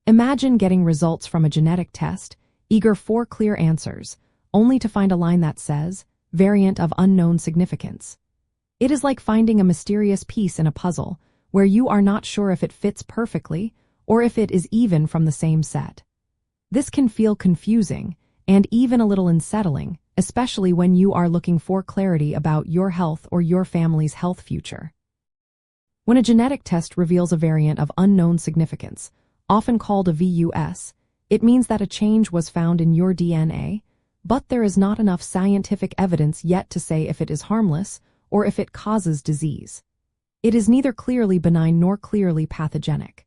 Imagine getting results from a genetic test, eager for clear answers, only to find a line that says, variant of unknown significance. It is like finding a mysterious piece in a puzzle, where you are not sure if it fits perfectly or if it is even from the same set. This can feel confusing and even a little unsettling, especially when you are looking for clarity about your health or your family's health future. When a genetic test reveals a variant of unknown significance, often called a VUS, it means that a change was found in your DNA, but there is not enough scientific evidence yet to say if it is harmless or if it causes disease. It is neither clearly benign nor clearly pathogenic.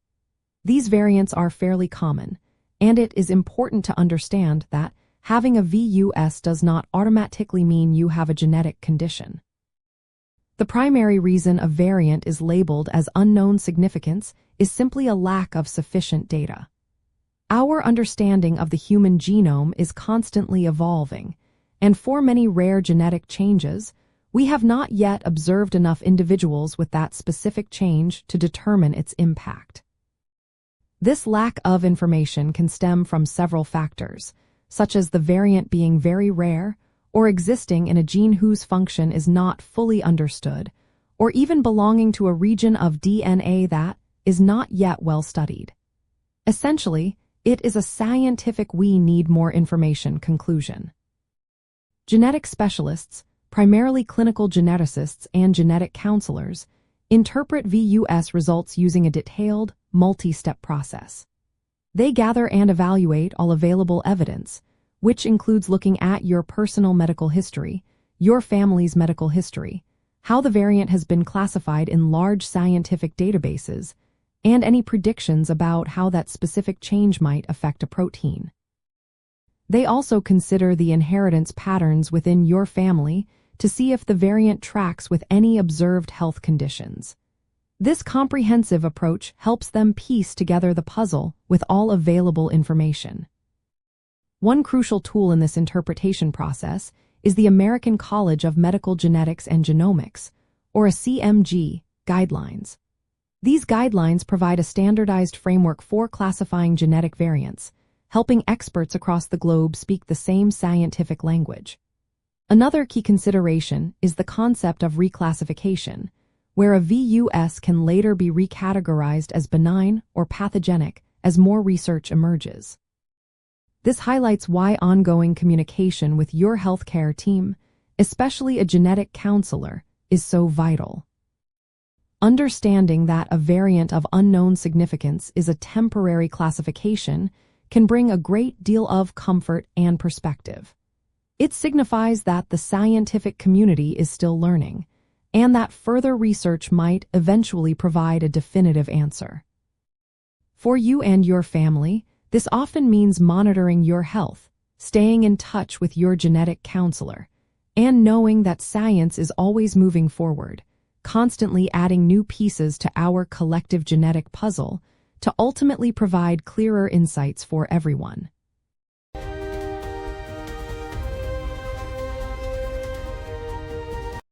These variants are fairly common, and it is important to understand that having a VUS does not automatically mean you have a genetic condition. The primary reason a variant is labeled as unknown significance is simply a lack of sufficient data. Our understanding of the human genome is constantly evolving, and for many rare genetic changes, we have not yet observed enough individuals with that specific change to determine its impact. This lack of information can stem from several factors, such as the variant being very rare, or existing in a gene whose function is not fully understood, or even belonging to a region of DNA that is not yet well studied. Essentially, it is a scientific "we need more information" conclusion. Genetic specialists, primarily clinical geneticists and genetic counselors, interpret VUS results using a detailed, multi-step process. They gather and evaluate all available evidence, which includes looking at your personal medical history, your family's medical history, how the variant has been classified in large scientific databases, and any predictions about how that specific change might affect a protein. They also consider the inheritance patterns within your family to see if the variant tracks with any observed health conditions. This comprehensive approach helps them piece together the puzzle with all available information. One crucial tool in this interpretation process is the American College of Medical Genetics and Genomics, or a CMG, guidelines. These guidelines provide a standardized framework for classifying genetic variants, helping experts across the globe speak the same scientific language. Another key consideration is the concept of reclassification, where a VUS can later be recategorized as benign or pathogenic as more research emerges. This highlights why ongoing communication with your healthcare team, especially a genetic counselor, is so vital. Understanding that a variant of unknown significance is a temporary classification can bring a great deal of comfort and perspective. It signifies that the scientific community is still learning, and that further research might eventually provide a definitive answer. For you and your family, this often means monitoring your health, staying in touch with your genetic counselor, and knowing that science is always moving forward, constantly adding new pieces to our collective genetic puzzle to ultimately provide clearer insights for everyone.